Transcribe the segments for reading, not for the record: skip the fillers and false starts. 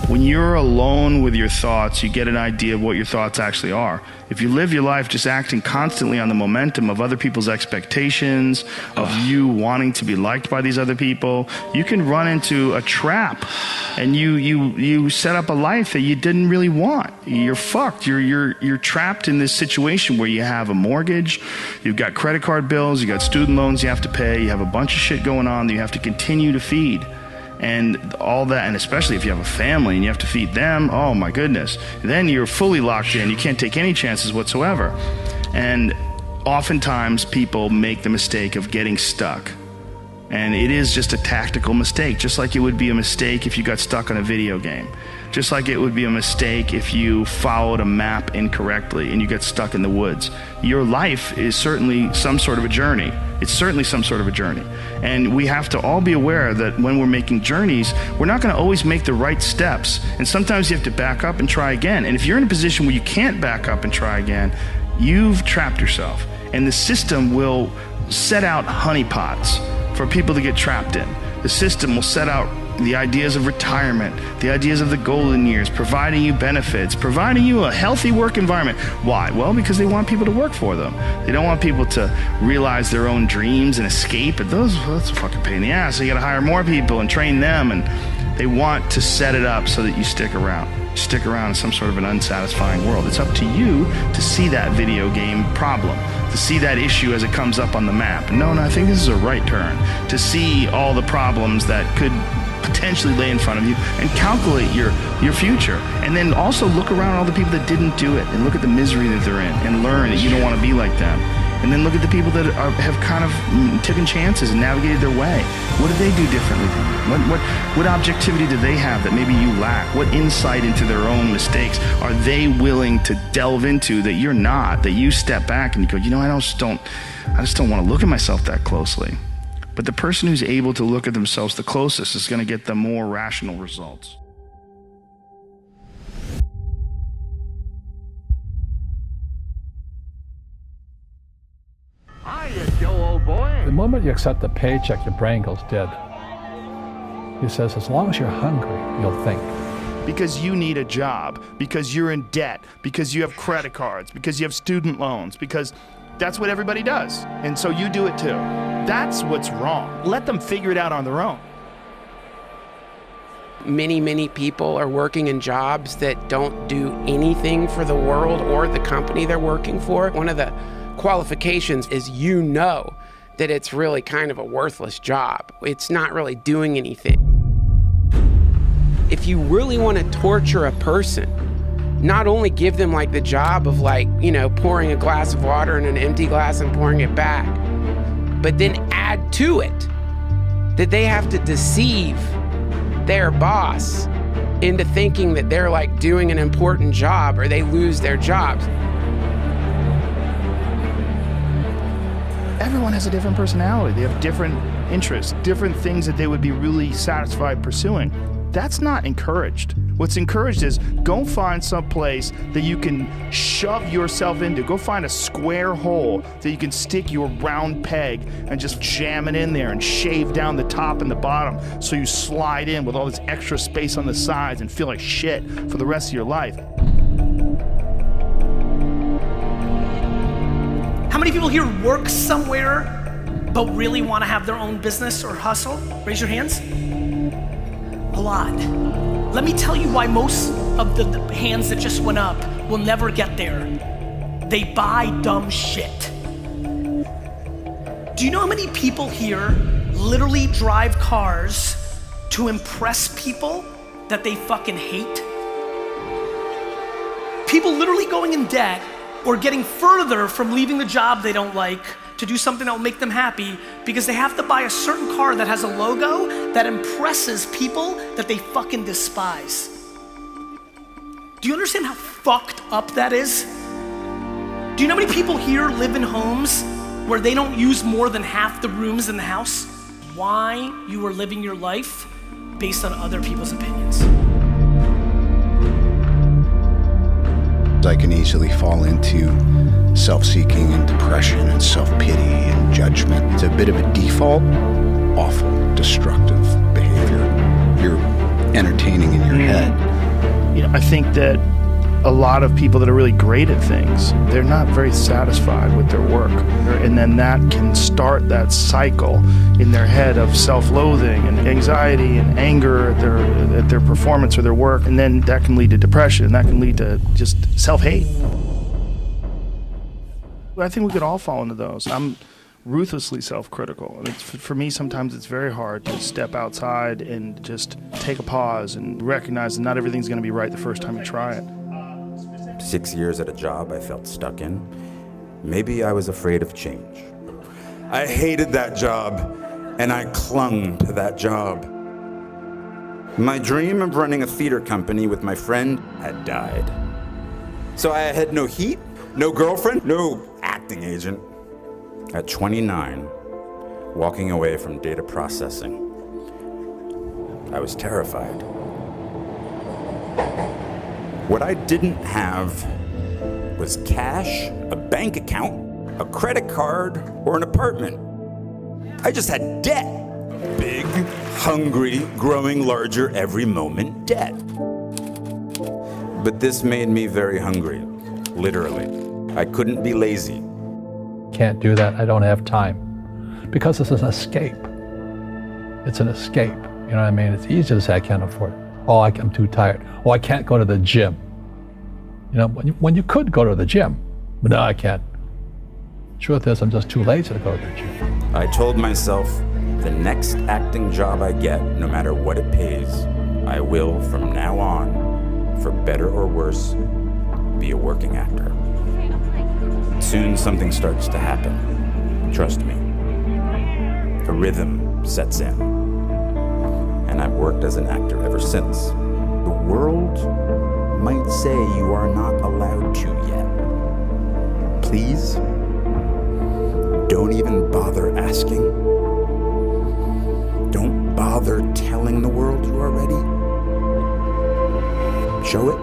When you're alone with your thoughts, you get an idea of what your thoughts actually are. If you live your life just acting constantly on the momentum of other people's expectations, of you wanting to be liked by these other people, you can run into a trap, and you set up a life that you didn't really want. You're fucked. You're trapped in this situation where you have a mortgage, you've got credit card bills, you got student loans you have to pay, you have a bunch of shit going on that you have to continue to feed. And all that, and especially if you have a family and you have to feed them, oh my goodness, then you're fully locked in. You can't take any chances whatsoever. And oftentimes people make the mistake of getting stuck. And it is just a tactical mistake, just like it would be a mistake if you got stuck on a video game. Just like it would be a mistake if you followed a map incorrectly and you get stuck in the woods. Your life is certainly some sort of a journey. It's certainly some sort of a journey. And we have to all be aware that when we're making journeys, we're not going to always make the right steps. And sometimes you have to back up and try again. And if you're in a position where you can't back up and try again, you've trapped yourself. And the system will set out honeypots for people to get trapped in. The system will set out the ideas of retirement, the ideas of the golden years, providing you benefits, providing you a healthy work environment. Why? Well, because they want people to work for them. They don't want people to realize their own dreams and escape. And that's a fucking pain in the ass. So you gotta hire more people and train them, and they want to set it up so that you stick around. Stick around in some sort of an unsatisfying world. It's up to you to see that video game problem, to see that issue as it comes up on the map. No, I think this is a right turn. To see all the problems that could potentially lay in front of you and calculate your future. And then also look around all the people that didn't do it and look at the misery that they're in and learn that you don't want to be like them. And then look at the people that have kind of taken chances and navigated their way. What did they do differently than you? What objectivity do they have that maybe you lack? What insight into their own mistakes are they willing to delve into that you're not, that you step back and you go, I just don't want to look at myself that closely. But the person who's able to look at themselves the closest is going to get the more rational results. Hiya, Joe, old boy. The moment you accept the paycheck, your brain goes dead. He says, as long as you're hungry, you'll think. Because you need a job, because you're in debt, because you have credit cards, because you have student loans, because that's what everybody does. And so you do it too. That's what's wrong. Let them figure it out on their own. Many people are working in jobs that don't do anything for the world or the company they're working for. One of the qualifications is that it's really kind of a worthless job. It's not really doing anything. If you really want to torture a person, not only give them like the job of pouring a glass of water in an empty glass and pouring it back, but then add to it that they have to deceive their boss into thinking that they're doing an important job or they lose their jobs. Everyone has a different personality. They have different interests, different things that they would be really satisfied pursuing. That's not encouraged. What's encouraged is go find some place that you can shove yourself into. Go find a square hole that you can stick your round peg and just jam it in there and shave down the top and the bottom so you slide in with all this extra space on the sides and feel like shit for the rest of your life. How many people here work somewhere but really want to have their own business or hustle? Raise your hands. A lot. Let me tell you why most of the hands that just went up will never get there. They buy dumb shit. Do you know how many people here literally drive cars to impress people that they fucking hate? People literally going in debt or getting further from leaving the job they don't like to do something that will make them happy because they have to buy a certain car that has a logo that impresses people that they fucking despise. Do you understand how fucked up that is? Do you know how many people here live in homes where they don't use more than half the rooms in the house? Why you are living your life based on other people's opinions. I can easily fall into self-seeking and depression and self-pity and judgment. It's a bit of a default, awful, destructive behavior you're entertaining in your head. I think that a lot of people that are really great at things, they're not very satisfied with their work. And then that can start that cycle in their head of self-loathing and anxiety and anger at their performance or their work. And then that can lead to depression. That can lead to just self-hate. I think we could all fall into those. I'm ruthlessly self-critical. And for me, sometimes it's very hard to step outside and just take a pause and recognize that not everything's going to be right the first time you try it. 6 years at a job I felt stuck in. Maybe I was afraid of change. I hated that job, and I clung to that job. My dream of running a theater company with my friend had died. So I had no heat, no girlfriend, no acting agent. At 29, walking away from data processing, I was terrified. What I didn't have was cash, a bank account, a credit card, or an apartment. I just had debt. Big, hungry, growing larger every moment debt. But this made me very hungry, literally. I couldn't be lazy. Can't do that, I don't have time. Because it's an escape. It's an escape, you know what I mean? It's easy to say I can't afford it. Oh, I'm too tired. Oh, I can't go to the gym. You know, when you could go to the gym, but no, I can't. Truth is, I'm just too lazy to go to the gym. I told myself, the next acting job I get, no matter what it pays, I will, from now on, for better or worse, be a working actor. Soon something starts to happen. Trust me. A rhythm sets in. And I've worked as an actor ever since. The world might say you are not allowed to yet. Please, don't even bother asking. Don't bother telling the world you are ready. Show it.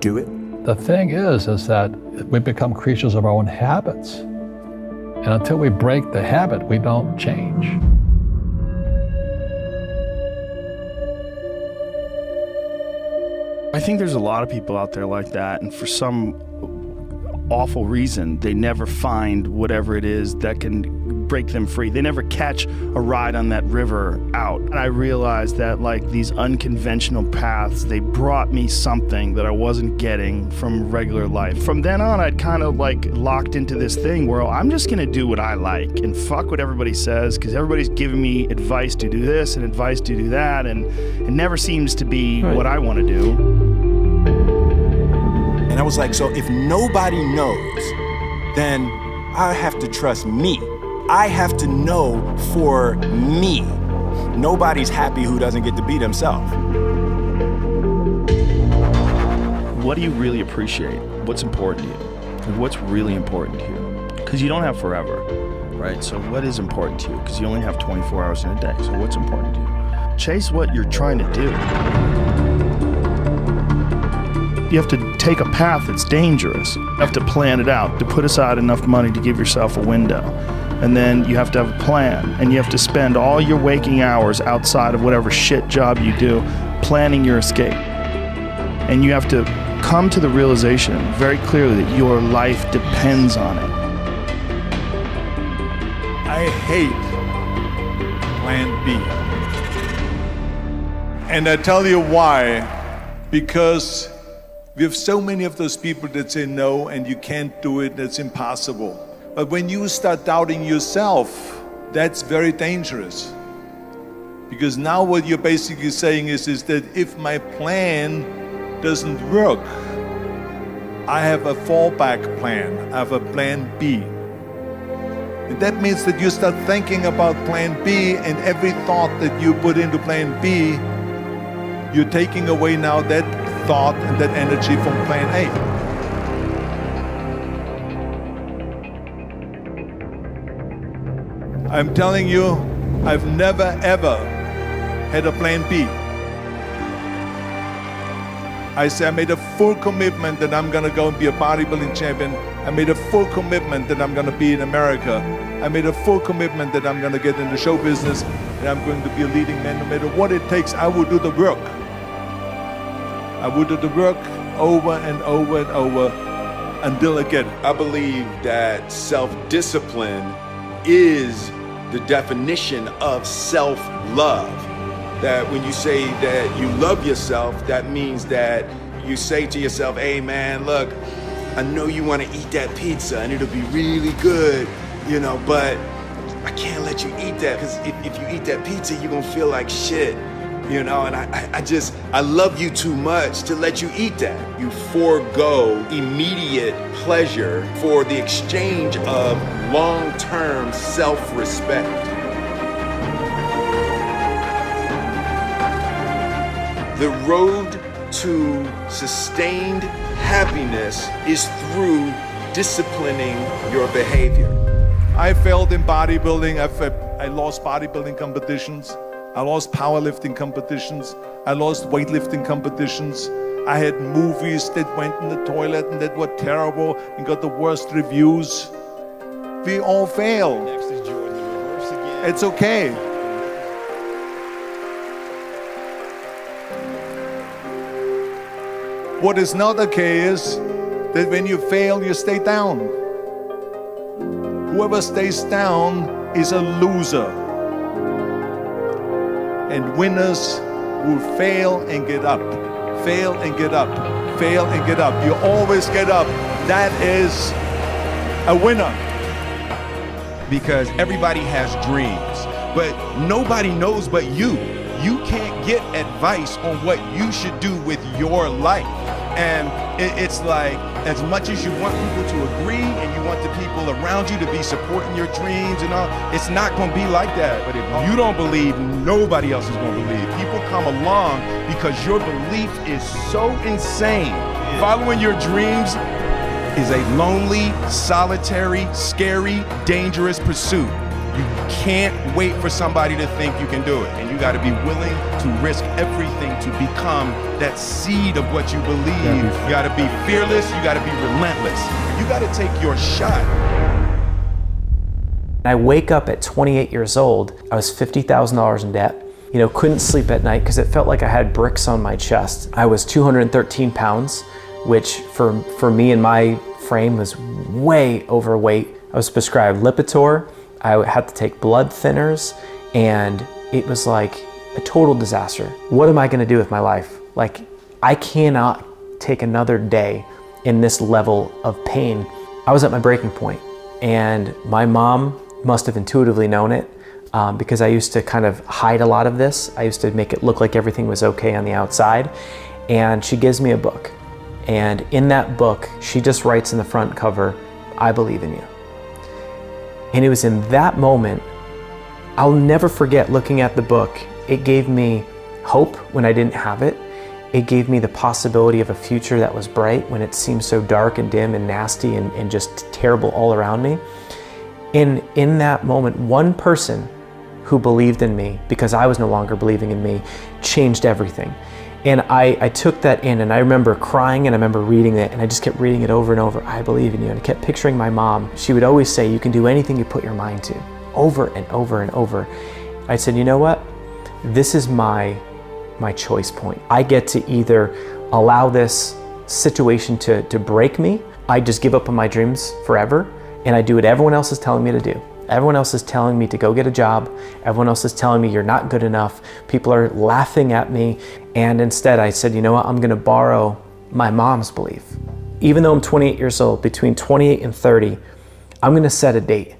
Do it. The thing is that we become creatures of our own habits. And until we break the habit, we don't change. I think there's a lot of people out there like that, and for some awful reason, they never find whatever it is that can break them free. They never catch a ride on that river out. And I realized that like these unconventional paths, they brought me something that I wasn't getting from regular life. From then on, I'd kind of like locked into this thing where I'm just gonna do what I like and fuck what everybody says, because everybody's giving me advice to do this and advice to do that, and it never seems to be what I wanna do. And I was like, so if nobody knows, then I have to trust me. I have to know for me. Nobody's happy who doesn't get to be themselves. What do you really appreciate? What's important to you? And what's really important to you? Because you don't have forever, right? So what is important to you? Because you only have 24 hours in a day. So what's important to you? Chase what you're trying to do. You have to take a path that's dangerous. You have to plan it out, to put aside enough money to give yourself a window. And then you have to have a plan, and you have to spend all your waking hours outside of whatever shit job you do planning your escape. And you have to come to the realization very clearly that your life depends on it. I hate Plan B. And I tell you why. Because we have so many of those people that say no, and you can't do it, it's impossible. But when you start doubting yourself, that's very dangerous. Because now what you're basically saying is that if my plan doesn't work, I have a fallback plan, I have a plan B. And that means that you start thinking about plan B, and every thought that you put into plan B, you're taking away now that thought and that energy from plan A. I'm telling you, I've never ever had a plan B. I say I made a full commitment that I'm gonna go and be a bodybuilding champion. I made a full commitment that I'm gonna be in America. I made a full commitment that I'm gonna get in the show business and I'm going to be a leading man. No matter what it takes, I will do the work. I would do the work over and over and over until I get it. I believe that self-discipline is the definition of self-love. That when you say that you love yourself, that means that you say to yourself, hey man, look, I know you want to eat that pizza and it'll be really good, you know, but I can't let you eat that because if you eat that pizza, you're going to feel like shit. You know, and I love you too much to let you eat that. You forego immediate pleasure for the exchange of long-term self-respect. The road to sustained happiness is through disciplining your behavior. I failed in bodybuilding. I lost bodybuilding competitions. I lost powerlifting competitions. I lost weightlifting competitions. I had movies that went in the toilet and that were terrible and got the worst reviews. We all fail. Next is Jordan the reverse again. It's okay. What is not okay is that when you fail, you stay down. Whoever stays down is a loser. And winners will fail and get up, fail and get up, fail and get up. You always get up. That is a winner. Because everybody has dreams, but nobody knows but you. You can't get advice on what you should do with your life. And it's like, as much as you want people to agree and you want the people around you to be supporting your dreams and all, it's not gonna be like that. But if you don't believe, nobody else is gonna believe. People come along because your belief is so insane. Following your dreams is a lonely, solitary, scary, dangerous pursuit. You can't wait for somebody to think you can do it. And you gotta be willing to risk everything to become that seed of what you believe. You gotta be fearless, you gotta be relentless. You gotta take your shot. I wake up at 28 years old. I was $50,000 in debt. You know, couldn't sleep at night because it felt like I had bricks on my chest. I was 213 pounds, which for me and my frame was way overweight. I was prescribed Lipitor. I had to take blood thinners, and it was like a total disaster. What am I gonna do with my life? Like, I cannot take another day in this level of pain. I was at my breaking point, and my mom must have intuitively known it because I used to kind of hide a lot of this. I used to make it look like everything was okay on the outside, and she gives me a book. And in that book, she just writes in the front cover, I believe in you. And it was in that moment, I'll never forget looking at the book. It gave me hope when I didn't have it. It gave me the possibility of a future that was bright when it seemed so dark and dim and nasty and just terrible all around me. And in that moment, one person who believed in me, because I was no longer believing in me, changed everything. And I took that in, and I remember crying, and I remember reading it, and I just kept reading it over and over. I believe in you. And I kept picturing my mom. She would always say, you can do anything you put your mind to, over and over and over. I said, you know what? This is my choice point. I get to either allow this situation to break me. I just give up on my dreams forever, and I do what everyone else is telling me to do. Everyone else is telling me to go get a job. Everyone else is telling me you're not good enough. People are laughing at me. And instead I said, you know what? I'm gonna borrow my mom's belief. Even though I'm 28 years old, between 28 and 30, I'm gonna set a date.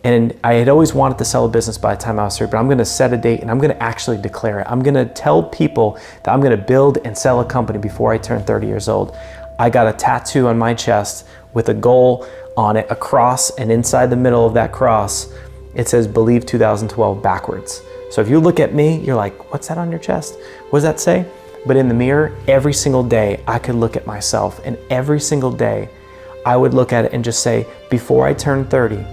And I had always wanted to sell a business by the time I was 30, but I'm gonna set a date and I'm gonna actually declare it. I'm gonna tell people that I'm gonna build and sell a company before I turn 30 years old. I got a tattoo on my chest with a goal on it, a cross, and inside the middle of that cross, it says Believe 2012 backwards. So if you look at me, you're like, what's that on your chest? What does that say? But in the mirror, every single day, I could look at myself, and every single day, I would look at it and just say, before I turn 30,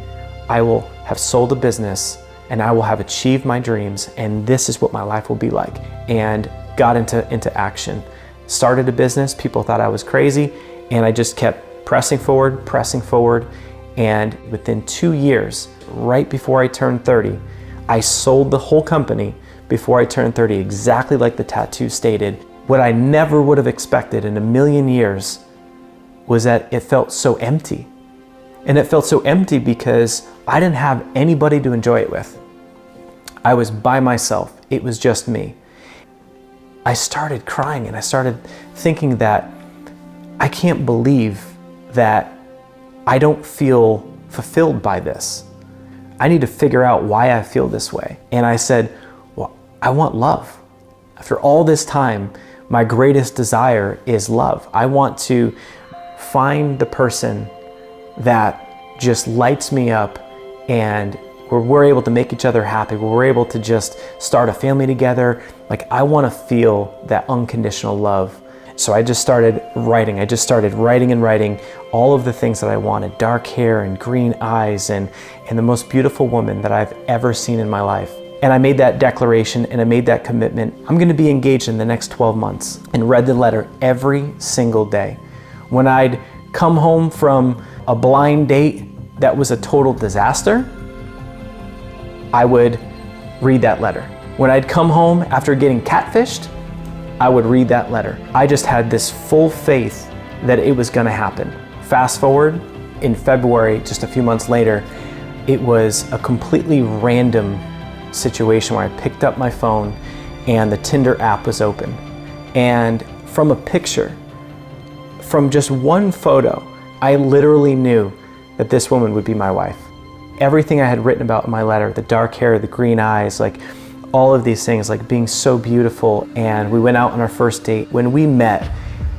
I will have sold a business, and I will have achieved my dreams, and this is what my life will be like. And got into action. Started a business, people thought I was crazy, and I just kept pressing forward, and within 2 years, right before I turned 30, I sold the whole company before I turned 30, exactly like the tattoo stated. What I never would have expected in a million years was that it felt so empty. And it felt so empty because I didn't have anybody to enjoy it with. I was by myself. It was just me. I started crying and I started thinking that I can't believe that I don't feel fulfilled by this. I need to figure out why I feel this way. And I said, well, I want love. After all this time, my greatest desire is love. I want to find the person that just lights me up and where we're able to make each other happy, where we're able to just start a family together. Like, I want to feel that unconditional love. So I just started writing. I just started writing and writing all of the things that I wanted. Dark hair and green eyes and the most beautiful woman that I've ever seen in my life. And I made that declaration and I made that commitment. I'm going to be engaged in the next 12 months, and read the letter every single day. When I'd come home from a blind date that was a total disaster, I would read that letter. When I'd come home after getting catfished, I would read that letter. I just had this full faith that it was going to happen. Fast forward, in February, just a few months later, it was a completely random situation where I picked up my phone and the Tinder app was open. And from a picture, from just one photo, I literally knew that this woman would be my wife. Everything I had written about in my letter, the dark hair, the green eyes, like all of these things, like being so beautiful. And we went out on our first date. When we met,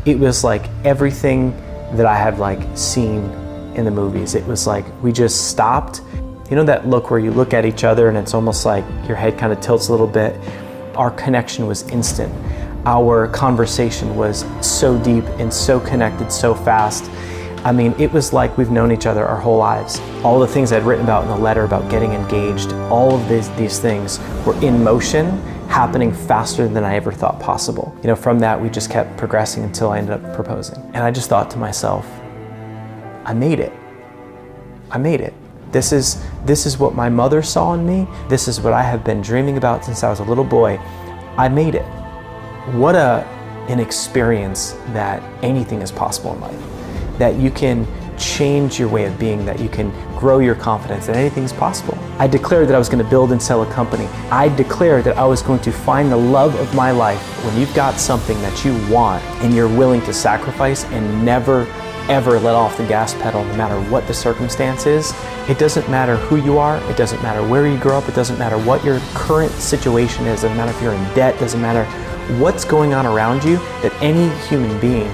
it was like everything that I had like seen in the movies. It was like we just stopped. You know that look where you look at each other and it's almost like your head kind of tilts a little bit? Our connection was instant. Our conversation was so deep and so connected so fast. I mean, it was like we've known each other our whole lives. All the things I'd written about in the letter about getting engaged, all of these things were in motion, happening faster than I ever thought possible. You know, from that, we just kept progressing until I ended up proposing. And I just thought to myself, I made it. I made it. This is what my mother saw in me. This is what I have been dreaming about since I was a little boy. I made it. What an experience that anything is possible in life. That you can change your way of being, that you can grow your confidence, that anything's possible. I declared that I was going to build and sell a company. I declared that I was going to find the love of my life. When you've got something that you want and you're willing to sacrifice and never ever let off the gas pedal no matter what the circumstance is. It doesn't matter who you are, it doesn't matter where you grew up, it doesn't matter what your current situation is, it doesn't matter if you're in debt, it doesn't matter what's going on around you, that any human being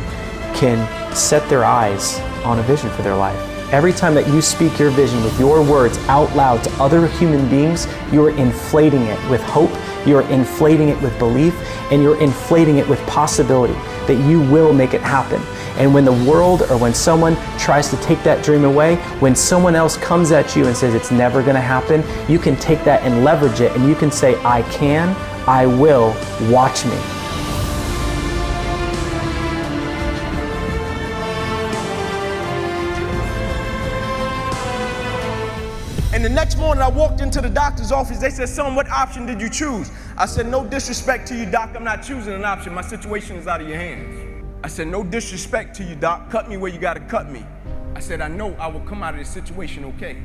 can set their eyes on a vision for their life. Every time that you speak your vision with your words out loud to other human beings, you're inflating it with hope, you're inflating it with belief, and you're inflating it with possibility that you will make it happen. And when the world or when someone tries to take that dream away, when someone else comes at you and says it's never gonna happen, you can take that and leverage it and you can say, I can, I will, watch me. And the next morning I walked into the doctor's office, they said, son, what option did you choose? I said, no disrespect to you, doc, I'm not choosing an option, my situation is out of your hands. I said, no disrespect to you, doc, cut me where you gotta cut me. I said, I know I will come out of this situation okay.